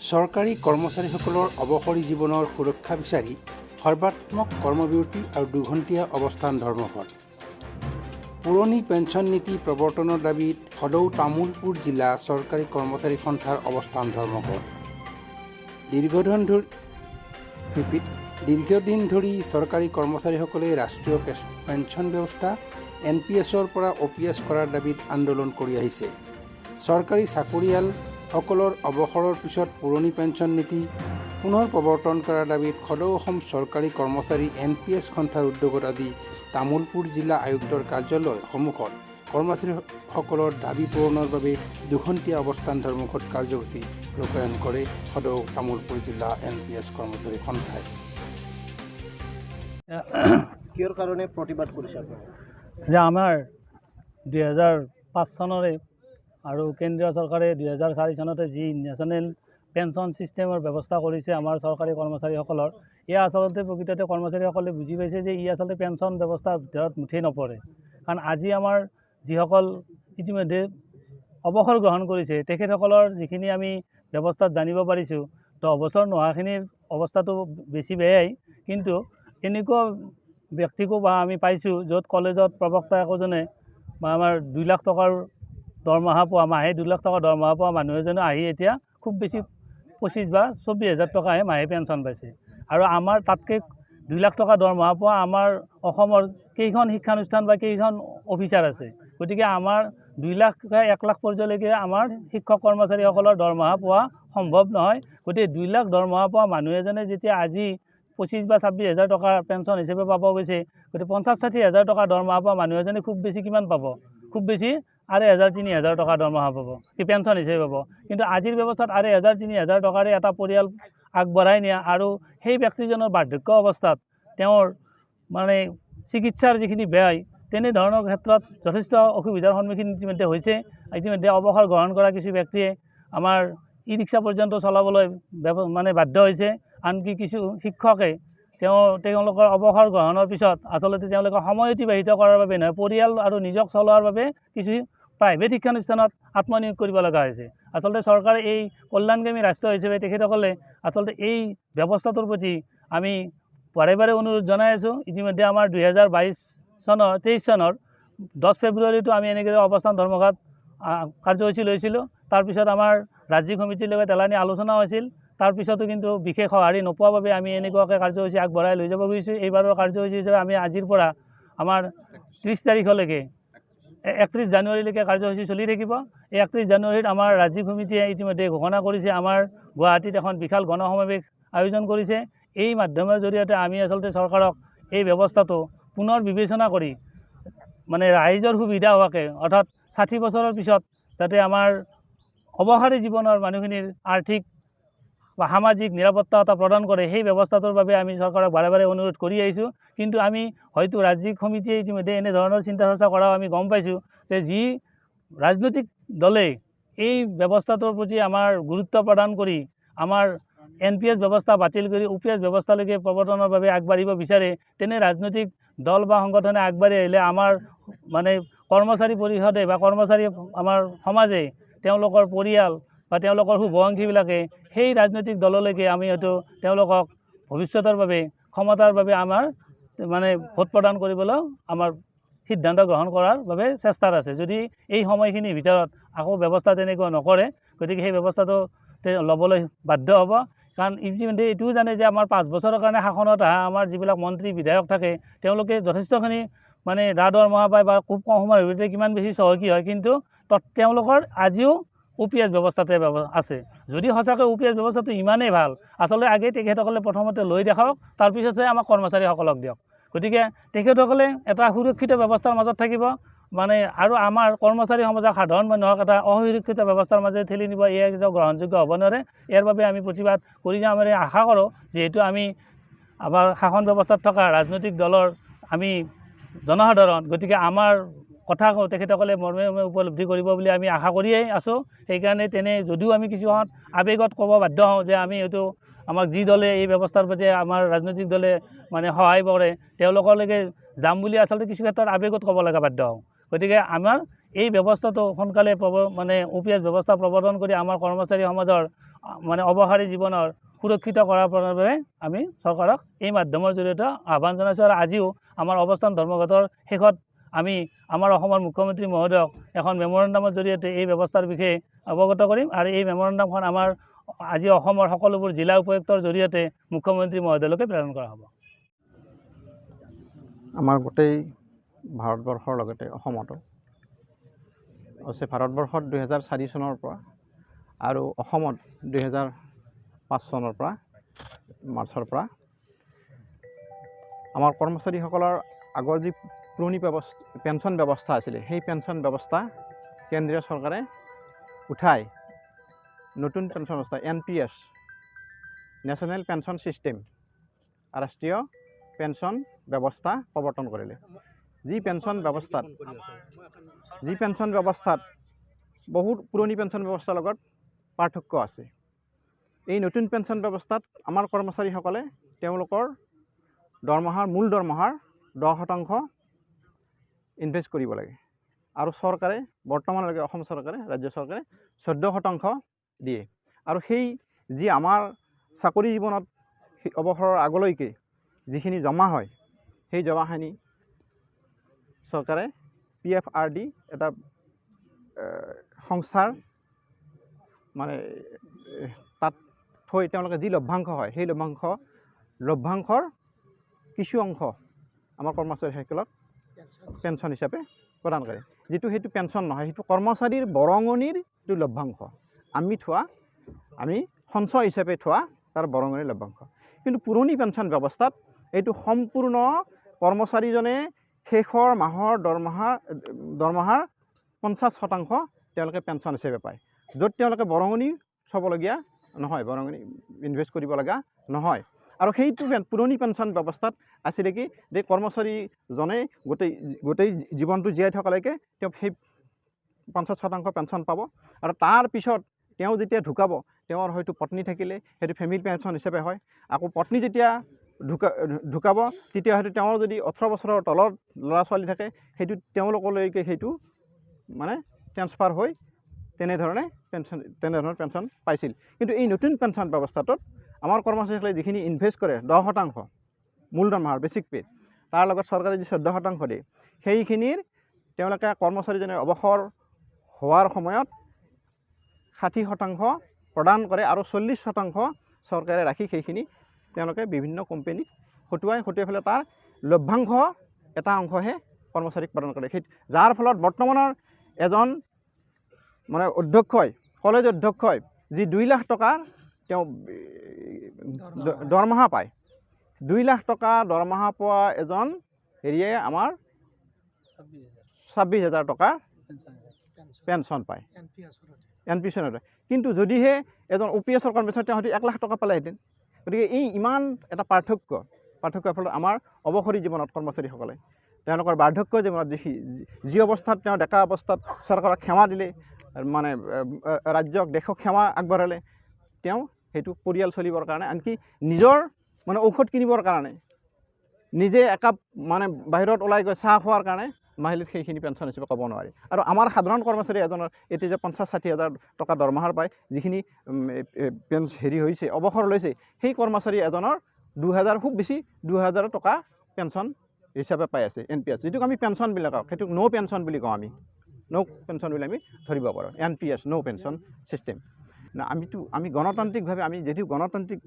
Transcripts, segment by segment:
চৰকাৰী কৰ্মচাৰীসকলৰ অৱসৰী জীৱনৰ সুৰক্ষা বিচাৰি সৰ্বাত্মক কৰ্মবিৰতি আৰু দুঘণ্টীয়া অৱস্থান ধৰ্মঘট। পুৰণি পেঞ্চন নীতি প্ৰৱৰ্তনৰ দাবীত সদৌ তামুলপুৰ জিলা চৰকাৰী কৰ্মচাৰী সন্থাৰ অৱস্থান ধৰ্মঘট। দীৰ্ঘদিন ধৰি চৰকাৰী কৰ্মচাৰীসকলে ৰাষ্ট্ৰীয় পেঞ্চন ব্যৱস্থা NPSৰ পৰা OPS কৰাৰ দাবীত আন্দোলন কৰি আহিছে। চৰকাৰী চাকৰিয়ালসকলৰ অৱসৰৰ পিছত পুৰণি পেঞ্চন নীতি পুনৰ প্ৰৱৰ্তন কৰাৰ দাবীত সদৌ অসম চৰকাৰী কৰ্মচাৰী NPS সন্থাৰ উদ্যোগত আজি তামুলপুৰ জিলা আয়ুক্তৰ কাৰ্যালয়ৰ সন্মুখত কৰ্মচাৰীসকলৰ দাবী পূৰণৰ বাবে দুঘণ্টীয়া অৱস্থান ধৰ্মঘট কাৰ্যসূচী ৰূপায়ণ কৰে সদৌ তামুলপুৰ জিলা NPS কৰ্মচাৰী সন্থাই। কিহৰ কাৰণে প্ৰতিবাদ কৰিছে আপুনি? যে আমাৰ 2005 চনৰে আৰু কেন্দ্ৰীয় চৰকাৰে 2004 চনতে যি নেশ্যনেল পেঞ্চন ছিষ্টেমৰ ব্যৱস্থা কৰিছে আমাৰ চৰকাৰী কৰ্মচাৰীসকলৰ, এয়া আচলতে প্ৰকৃততে কৰ্মচাৰীসকলে বুজি পাইছে যে ই আচলতে পেঞ্চন ব্যৱস্থাৰ ভিতৰত মুঠেই নপৰে। কাৰণ আজি আমাৰ যিসকল ইতিমধ্যে অৱসৰ গ্ৰহণ কৰিছে তেখেতসকলৰ যিখিনি আমি ব্যৱস্থাত জানিব পাৰিছোঁ, তো অৱসৰ নোহোৱাখিনিৰ অৱস্থাটো বেছি বেয়াই, কিন্তু এনেকুৱা ব্যক্তিকো বা আমি পাইছোঁ য'ত কলেজত প্ৰবক্তা একোজনে বা আমাৰ 2 লাখ টকাৰ দৰমহা পোৱা মাহে 2 লাখ টকা দৰমহা পোৱা মানুহ এজনে আহি এতিয়া খুব বেছি 25 বা 24 হাজাৰ টকাহে মাহে পেঞ্চন পাইছে। আৰু আমাৰ তাতকৈ 2 লাখ টকা দৰমহা পোৱা আমাৰ অসমৰ কেইখন শিক্ষানুষ্ঠান বা কেইখন অফিচাৰ আছে। গতিকে আমাৰ 2 লাখ বা 1 লাখ পৰ্যায়লৈকে আমাৰ শিক্ষক কৰ্মচাৰীসকলৰ দৰমহা পোৱা সম্ভৱ নহয়। গতিকে 2 লাখ দৰমহা পোৱা মানুহ এজনে যেতিয়া আজি 25 বা 26 হাজাৰ টকা পেঞ্চন হিচাপে পাব গৈছে, গতিকে 50-60 হাজাৰ টকা দৰমহা পোৱা মানুহ এজনে খুব বেছি কিমান পাব? খুব বেছি 2,500-3,000 টকা দৰমহা পাব, কি পেঞ্চন হিচাপে পাব। কিন্তু আজিৰ ব্যৱস্থাত 2,500-3,000 টকাৰে এটা পৰিয়াল আগবঢ়াই নিয়া আৰু সেই ব্যক্তিজনৰ বাৰ্ধক্য অৱস্থাত তেওঁৰ মানে চিকিৎসাৰ যিখিনি ব্যয়, তেনেধৰণৰ ক্ষেত্ৰত যথেষ্ট অসুবিধাৰ সন্মুখীন ইতিমধ্যে হৈছে। ইতিমধ্যে অৱসৰ গ্ৰহণ কৰা কিছু ব্যক্তিয়ে আমাৰ ই-ৰিক্সা পৰ্যন্ত চলাবলৈ বাধ্য হৈছে। আনকি কিছু শিক্ষকে তেওঁলোকৰ অৱসৰ গ্ৰহণৰ পিছত আচলতে তেওঁলোকে সময় অতিবাহিত কৰাৰ বাবে নহয়, পৰিয়াল আৰু নিজক চলোৱাৰ বাবে কিছু প্ৰাইভেট শিক্ষানুষ্ঠানত আত্মনিয়োগ কৰিব লগা হৈছে। আচলতে চৰকাৰে এই কল্যাণকামী ৰাষ্ট্ৰ হিচাপে তেখেতসকলে আচলতে এই ব্যৱস্থাটোৰ প্ৰতি আমি বাৰে বাৰে অনুৰোধ জনাই আছোঁ। ইতিমধ্যে আমাৰ 2023 চনৰ 10 ফেব্ৰুৱাৰীতো আমি এনেকৈ অৱস্থান ধৰ্মঘট কাৰ্যসূচী লৈছিলোঁ। তাৰপিছত আমাৰ ৰাজ্যিক সমিতিৰ লগত এলানি আলোচনা হৈছিল। তাৰপিছতো কিন্তু বিশেষ সঁহাৰি নোপোৱাৰ বাবে আমি এনেকুৱাকৈ কাৰ্যসূচী আগবঢ়াই লৈ যাব গৈছোঁ। এইবাৰৰ কাৰ্যসূচী হিচাপে আমি আজিৰ পৰা আমাৰ 30 তাৰিখলৈকে 31 জানুৱাৰীলৈকে কাৰ্যসূচী চলি থাকিব। এই 31 জানুৱাৰীত আমাৰ ৰাজ্যিক সমিতিয়ে ইতিমধ্যে ঘোষণা কৰিছে, আমাৰ গুৱাহাটীত এখন বিশাল গণসমাৱেশ আয়োজন কৰিছে। এই মাধ্যমৰ জৰিয়তে আমি আচলতে চৰকাৰক এই ব্যৱস্থাটো পুনৰ বিবেচনা কৰি ৰাইজৰ সুবিধা হোৱাকৈ, অৰ্থাৎ 60 বছৰৰ পিছত যাতে আমাৰ অৱসৰী জীৱনৰ মানুহখিনিৰ আৰ্থিক বা সামাজিক নিৰাপত্তা এটা প্ৰদান কৰে, সেই ব্যৱস্থাটোৰ বাবে আমি চৰকাৰক বাৰে বাৰে অনুৰোধ কৰি আহিছোঁ। কিন্তু আমি হয়তো ৰাজ্যিক সমিতিয়ে ইতিমধ্যে এনেধৰণৰ চিন্তা চৰ্চা কৰাও আমি গম পাইছোঁ যে যি ৰাজনৈতিক দলে এই ব্যৱস্থাটোৰ প্ৰতি আমাৰ গুৰুত্ব প্ৰদান কৰি আমাৰ NPS ব্যৱস্থা বাতিল কৰি OPS ব্যৱস্থালৈকে প্ৰৱৰ্তনৰ বাবে আগবাঢ়িব বিচাৰে, তেনে ৰাজনৈতিক দল বা সংগঠনে আগবাঢ়ি আহিলে আমাৰ কৰ্মচাৰী পৰিষদে বা কৰ্মচাৰী আমাৰ সমাজে তেওঁলোকৰ পৰিয়াল বা তেওঁলোকৰ শুভাকাংক্ষীবিলাকে সেই ৰাজনৈতিক দললৈকে আমি হয়তো তেওঁলোকক ভৱিষ্যতৰ বাবে ক্ষমতাৰ বাবে আমাৰ ভোট প্ৰদান কৰিবলৈ আমাৰ সিদ্ধান্ত গ্ৰহণ কৰাৰ বাবে চেষ্টাত আছে। যদি এই সময়খিনিৰ ভিতৰত আকৌ ব্যৱস্থা তেনেকুৱা নকৰে, গতিকে সেই ব্যৱস্থাটো ল'বলৈ বাধ্য হ'ব। কাৰণ ইতিমধ্যে এইটোও জানে যে আমাৰ 5 বছৰৰ কাৰণে শাসনত অহা আমাৰ যিবিলাক মন্ত্ৰী বিধায়ক থাকে তেওঁলোকে যথেষ্টখিনি দৰমহা পায় বা খুব কম সময়ৰ ভিতৰতে কিমান বেছি চহকী হয়, কিন্তু তেওঁলোকৰ আজিও OPS ব্যৱস্থাতে আছে। যদি সঁচাকৈ OPS ব্যৱস্থাটো ইমানেই ভাল, আচলতে আগে তেখেতসকলে প্ৰথমতে লৈ দেখাওক, তাৰপিছতহে আমাক কৰ্মচাৰীসকলক দিয়ক। গতিকে তেখেতসকলে এটা সুৰক্ষিত ব্যৱস্থাৰ মাজত থাকিব, আৰু আমাৰ কৰ্মচাৰী সমাজক সাধাৰণ মানুহক এটা অসুৰক্ষিত ব্যৱস্থাৰ মাজেৰে ঠেলি নিব, এয়া কেতিয়াও গ্ৰহণযোগ্য হ'ব নোৱাৰে। ইয়াৰ বাবে আমি প্ৰতিবাদ কৰি যাম। আমি আশা কৰোঁ যিহেতু আমি আমাৰ শাসন ব্যৱস্থাত থকা ৰাজনৈতিক দলৰ আমি জনসাধাৰণ, গতিকে আমাৰ কথা তেখেতসকলে মৰ্মে উপলব্ধি কৰিব বুলি আমি আশা কৰিয়েই আছোঁ। সেইকাৰণে যদিও আমি কিছুমান আৱেগত ক'ব বাধ্য হওঁ যে আমি হয়তো আমাক যি দলে এই ব্যৱস্থাৰ প্ৰতি আমাৰ ৰাজনৈতিক দলে সহায় কৰে তেওঁলোকলৈকে যাম বুলি আচলতে কিছু ক্ষেত্ৰত আৱেগত ক'ব লগা বাধ্য হওঁ। গতিকে আমাৰ এই ব্যৱস্থাটো সোনকালে OPS ব্যৱস্থা প্ৰৱৰ্তন কৰি আমাৰ কৰ্মচাৰী সমাজৰ মানে অৱসৰী জীৱনৰ সুৰক্ষিত কৰাৰ বাবে আমি চৰকাৰক এই মাধ্যমৰ জৰিয়তে আহ্বান জনাইছোঁ। আৰু আজিও আমাৰ অৱস্থান ধৰ্মঘটৰ শেষত আমি আমাৰ অসমৰ মুখ্যমন্ত্ৰী মহোদয়ক এখন মেমৰেণ্ডামৰ জৰিয়তে এই ব্যৱস্থাৰ বিষয়ে অৱগত কৰিম। আৰু এই মেমৰেণ্ডামখন আমাৰ আজি অসমৰ সকলোবোৰ জিলা উপায়ুক্তৰ জৰিয়তে মুখ্যমন্ত্ৰী মহোদয়লৈকে প্ৰেৰণ কৰা হ'ব। আমাৰ গোটেই ভাৰতবৰ্ষৰ লগতে অসমতো অৱশ্যে ভাৰতবৰ্ষত 2004 চনৰ পৰা আৰু অসমত 2005 চনৰ পৰা মাৰ্চৰ পৰা আমাৰ কৰ্মচাৰীসকলৰ আগৰ যি পুৰণি পেঞ্চন ব্যৱস্থা আছিলে সেই পেঞ্চন ব্যৱস্থা কেন্দ্ৰীয় চৰকাৰে উঠাই নতুন পেঞ্চন ব্যৱস্থা NPS নেশ্যনেল পেঞ্চন ছিষ্টেম ৰাষ্ট্ৰীয় পেঞ্চন ব্যৱস্থা প্ৰৱৰ্তন কৰিলে। যি পেঞ্চন ব্যৱস্থাত বহুত পুৰণি পেঞ্চন ব্যৱস্থাৰ লগত পাৰ্থক্য আছে। এই নতুন পেঞ্চন ব্যৱস্থাত আমাৰ কৰ্মচাৰীসকলে তেওঁলোকৰ মূল দৰমহাৰ 10% ইনভেষ্ট কৰিব লাগে আৰু চৰকাৰে বৰ্তমানলৈকে অসম চৰকাৰে ৰাজ্য চৰকাৰে 14% দিয়ে। আৰু সেই যি আমাৰ চাকৰি জীৱনত অৱসৰৰ আগলৈকে যিখিনি জমা হয় সেই জমাখিনি চৰকাৰে PFRD এটা সংস্থাৰ মানে তাত থৈ তেওঁলোকে যি লভ্যাংশ হয় সেই লভ্যাংশৰ কিছু অংশ আমাৰ কৰ্মচাৰীসকলক পেঞ্চন হিচাপে প্ৰদান কৰে। সেইটো পেঞ্চন নহয়, সেইটো কৰ্মচাৰীৰ বৰঙণিৰ যিটো লভ্যাংশ আমি সঞ্চয় হিচাপে থোৱা তাৰ বৰঙণিৰ লভ্যাংশ। কিন্তু পুৰণি পেঞ্চন ব্যৱস্থাত এইটো সম্পূৰ্ণ কৰ্মচাৰীজনে শেষৰ মাহৰ দৰমহাৰ 50% তেওঁলোকে পেঞ্চন হিচাপে পায়, য'ত তেওঁলোকে বৰঙণি চাবলগীয়া নহয়, বৰঙণি ইনভেষ্ট কৰিব লগা নহয়। আৰু সেইটো পুৰণি পেঞ্চন ব্যৱস্থাত আছিলে কি যে কৰ্মচাৰীজনে গোটেই জীৱনটো জীয়াই থকালৈকে তেওঁ সেই 50% পেঞ্চন পাব। আৰু তাৰ পিছত তেওঁ যেতিয়া ঢুকাব তেওঁৰ হয়তো পত্নী থাকিলে সেইটো ফেমিলি পেঞ্চন হিচাপে হয়। আকৌ পত্নী যেতিয়া ঢুকাব তেতিয়া হয়তো তেওঁৰ যদি 18 বছৰৰ তলত ল'ৰা ছোৱালী থাকে সেইটো তেওঁলোকলৈকে সেইটো মানে ট্ৰেন্সফাৰ হৈ তেনেধৰণে পেঞ্চন পাইছিল। কিন্তু এই নতুন পেঞ্চন ব্যৱস্থাটোত আমাৰ কৰ্মচাৰীসকলে যিখিনি ইনভেষ্ট কৰে 10% মূল দৰমহাৰ বেছিক পে তাৰ লগত চৰকাৰে যি 14% দিয়ে সেইখিনিৰ তেওঁলোকে কৰ্মচাৰীজনে অৱসৰ হোৱাৰ সময়ত 60% প্ৰদান কৰে আৰু 40% চৰকাৰে ৰাখি সেইখিনি তেওঁলোকে বিভিন্ন কোম্পানীত হতুৱাই পেলাই তাৰ লভ্যাংশ এটা অংশহে কৰ্মচাৰীক প্ৰদান কৰে। যাৰ ফলত বৰ্তমানৰ এজন মানে কলেজ অধ্যক্ষই যি 2 লাখ টকাৰ তেওঁ দৰমহা পায়, 2 লাখ টকা দৰমহা পোৱা এজন হেৰিয়ে আমাৰ 26,000 টকাৰ পেঞ্চন পায় NPS। কিন্তু যদিহে এজন OPSৰ কৰ্মচাৰী তেওঁ হয়তো 1 লাখ টকা পালেহেঁতেন। গতিকে এই ইমান এটা পাৰ্থক্যৰ ফলত আমাৰ অৱসৰী জীৱনত কৰ্মচাৰীসকলে তেওঁলোকৰ বাৰ্ধক্য জীৱনত যি অৱস্থাত তেওঁ ডেকা অৱস্থাত চৰকাৰক ক্ষমা দিলে মানে ৰাজ্যক দেশক ক্ষমা আগবঢ়ালে তেওঁ সেইটো পৰিয়াল চলিবৰ কাৰণে আনকি নিজৰ মানে ঔষধ কিনিবৰ কাৰণে নিজে একাপ মানে বাহিৰত ওলাই গৈ চাহ খোৱাৰ কাৰণে মাহিলীত সেইখিনি পেঞ্চন হিচাপে ক'ব নোৱাৰে। আৰু আমাৰ সাধাৰণ কৰ্মচাৰী এজনৰ এতিয়া যে 50-60 হাজাৰ টকা দৰমহাৰ পায় যিখিনি হৈছে অৱসৰ লৈছে সেই কৰ্মচাৰী এজনৰ 2000 খুব বেছি 2000 টকা পেঞ্চন হিচাপে পাই আছে NPS, যিটোক আমি পেঞ্চন বুলি কওঁ, সেইটোক ন' পেঞ্চন বুলি কওঁ। ন' পেঞ্চন বুলি আমি ধৰিব পাৰোঁ NPS ন' পেঞ্চন ছিষ্টেম। আমি গণতান্ত্ৰিকভাৱে আমি যদিও গণতান্ত্ৰিক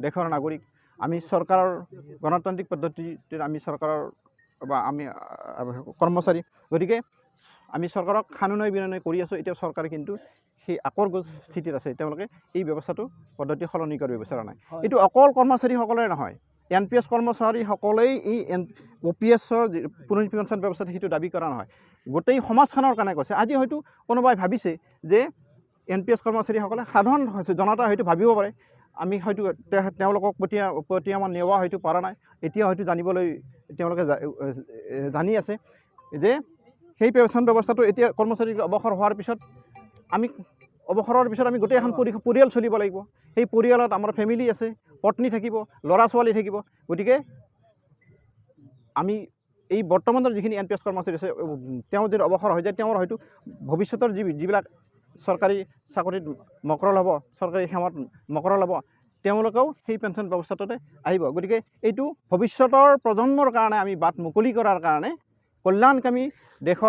দেশৰ নাগৰিক আমি চৰকাৰৰ গণতান্ত্ৰিক পদ্ধতিত আমি চৰকাৰৰ বা আমি কৰ্মচাৰী, গতিকে আমি চৰকাৰক খানুনৈ বিনয় কৰি আছোঁ। এতিয়া চৰকাৰে কিন্তু সেই আকৰগোজ স্থিতিত আছে, তেওঁলোকে এই ব্যৱস্থাটো পদ্ধতি সলনি কৰিব বিচৰা নাই। এইটো অকল কৰ্মচাৰীসকলৰে নহয়, NPS কৰ্মচাৰীসকলেই এই OPSৰ পুনঃ পেঞ্চন ব্যৱস্থাটো সেইটো দাবী কৰা নহয়, গোটেই সমাজখনৰ কাৰণে কৈছে। আজি হয়তো কোনোবাই ভাবিছে যে NPS কৰ্মচাৰীসকলে সাধাৰণ জনতা হয়তো ভাবিব পাৰে আমি হয়তো তেওঁলোকক প্ৰতিয়ামান নেওয়া হয়তো পৰা নাই, এতিয়া হয়তো জানিবলৈ তেওঁলোকে জানি আছে যে সেই পেঞ্চন ব্যৱস্থাটো এতিয়া কৰ্মচাৰী অৱসৰ হোৱাৰ পিছত অৱসৰৰ পিছত আমি গোটেই এখন পৰিয়াল চলিব লাগিব। সেই পৰিয়ালত আমাৰ ফেমিলি আছে, পত্নী থাকিব, ল'ৰা ছোৱালী থাকিব। গতিকে আমি এই বৰ্তমানৰ যিখিনি NPS কৰ্মচাৰী আছে তেওঁ যদি অৱসৰ হৈ যায় তেওঁৰ হয়তো ভৱিষ্যতৰ যিবিলাক চৰকাৰী চাকৰিত মকৰল হ'ব, চৰকাৰী সেৱাত মকৰল হ'ব, তেওঁলোকেও সেই পেঞ্চন ব্যৱস্থাটোতে আহিব। গতিকে এইটো ভৱিষ্যতৰ প্ৰজন্মৰ কাৰণে আমি বাট মুকলি কৰাৰ কাৰণে কল্যাণকামী দেশ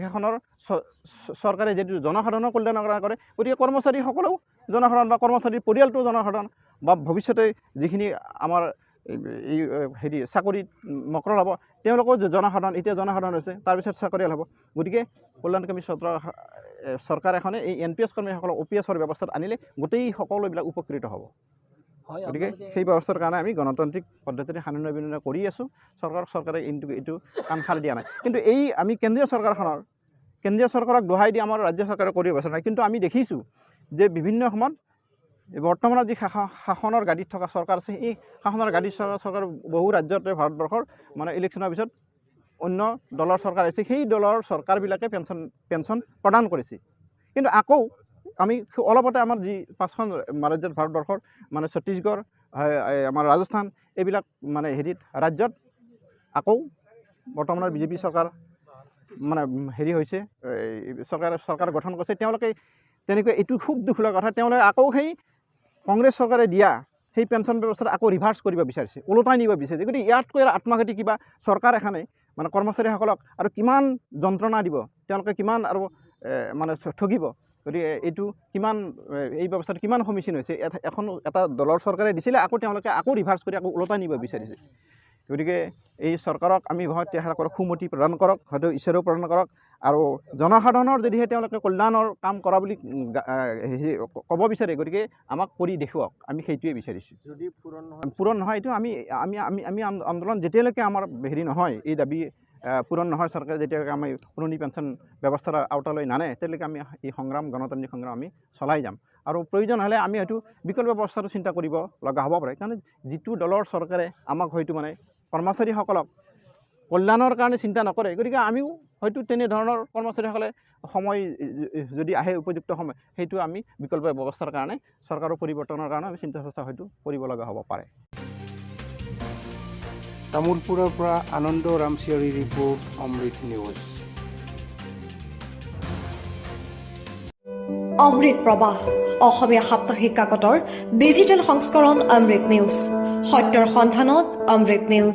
এখনৰ চৰকাৰে যিটো জনসাধাৰণৰ কল্যাণৰ কাৰণে কৰে, গতিকে কৰ্মচাৰীসকলেও জনসাধাৰণ বা কৰ্মচাৰীৰ পৰিয়ালটোও জনসাধাৰণ বা ভৱিষ্যতে যিখিনি আমাৰ এই চাকৰিত মকৰল হ'ব তেওঁলোকেও জনসাধাৰণ, এতিয়া জনসাধাৰণ হৈছে, তাৰপিছত চাকৰিয়াল হ'ব। গতিকে কল্যাণকামী চৰকাৰ এখনে এই NPS কৰ্মীসকলক OPSৰ ব্যৱস্থাত আনিলে গোটেই সকলোবিলাক উপকৃত হ'ব। গতিকে সেই ব্যৱস্থাৰ কাৰণে আমি গণতান্ত্ৰিক পদ্ধতিৰে সাধাৰণ বিনিময় কৰি আছোঁ। চৰকাৰে এইটো কাণ সাৰ দিয়া নাই। কিন্তু এই আমি কেন্দ্ৰীয় চৰকাৰক দোহাই দি আমাৰ ৰাজ্য চৰকাৰে কৰিব বিচৰা নাই। কিন্তু আমি দেখিছোঁ যে বিভিন্ন সময়ত বৰ্তমানৰ যি শাসনৰ গাদীত থকা চৰকাৰ আছে, এই শাসনৰ গাদীত চৰকাৰ বহু ৰাজ্যতে ভাৰতবৰ্ষৰ মানে ইলেকশ্যনৰ পিছত অন্য দলৰ চৰকাৰ আছে, সেই দলৰ চৰকাৰবিলাকে পেঞ্চন প্ৰদান কৰিছে। কিন্তু আকৌ আমি অলপতে আমাৰ যি 5খন ৰাজ্যত ভাৰতবৰ্ষৰ মানে ছত্তীশগড়, আমাৰ ৰাজস্থান, এইবিলাক মানে ৰাজ্যত আকৌ বৰ্তমানৰ বিজেপি চৰকাৰ মানে হৈছে, চৰকাৰ গঠন কৰিছে। তেওঁলোকে তেনেকৈ এইটো খুব দুখ লগা কথা, তেওঁলোকে আকৌ সেই কংগ্ৰেছ চৰকাৰে দিয়া সেই পেঞ্চন ব্যৱস্থাটো আকৌ ৰিভাৰ্চ কৰিব বিচাৰিছে, ওলোটাই নিব বিচাৰিছে। গতিকে ইয়াতকৈ আত্মঘাতী কিবা চৰকাৰ এখনে মানে কৰ্মচাৰীসকলক আৰু কিমান যন্ত্ৰণা দিব, তেওঁলোকে কিমান আৰু মানে ঠগিব। গতিকে এইটো কিমান এই ব্যৱস্থাটো কিমান সমীচীন হৈছে, এটা দলৰ চৰকাৰে দিছিলে, আকৌ তেওঁলোকে আকৌ ৰিভাৰ্চ কৰি আকৌ ওলোটাই নিব বিচাৰিছে। গতিকে এই চৰকাৰক আমি তেখেতসকলক কৰক সুমতি প্ৰদান কৰক, হয়তো ঈশ্বৰেও প্ৰদান কৰক, আৰু জনসাধাৰণৰ যদিহে তেওঁলোকে কল্যাণৰ কাম কৰা বুলি ক'ব বিচাৰে, গতিকে আমাক কৰি দেখুৱাওক, আমি সেইটোৱে বিচাৰিছোঁ। যদি পূৰণ নহয় এইটো আমি আন্দোলন যেতিয়ালৈকে আমাৰ নহয়, এই দাবী পূৰণ নহয়, চৰকাৰে যেতিয়ালৈকে আমি পুৰণি পেঞ্চন ব্যৱস্থাৰ আওতালৈ নানে, তেতিয়ালৈকে আমি এই গণতান্ত্ৰিক সংগ্ৰাম আমি চলাই যাম। আৰু প্ৰয়োজন হ'লে আমি হয়তো বিকল্প ব্যৱস্থাটো চিন্তা কৰিব লগা হ'ব পাৰে। কাৰণ যিটো দলৰ চৰকাৰে আমাক হয়তো মানে কৰ্মচাৰীসকলক কল্যাণৰ কাৰণে চিন্তা নকৰে, গতিকে আমিও হয়তো তেনেধৰণৰ কৰ্মচাৰীসকলে সময় যদি আহে, উপযুক্ত সময়, সেইটো আমি বিকল্প ব্যৱস্থাৰ কাৰণে, চৰকাৰৰ পৰিৱৰ্তনৰ কাৰণে আমি চিন্তা চৰ্চা হয়তো কৰিব লগা হ'ব পাৰে। তামোলপুৰৰ পৰা আনন্দ ৰামচিয়াৰী ৰিপৰ্ট, অমৃত নিউজ। অমৃত প্ৰবাহ অসমীয়া সাপ্তাহিক কাকতৰ ডিজিটেল সংস্কৰণ অমৃত নিউজ, সত্যৰ সন্ধানত অমৃত নিউজ।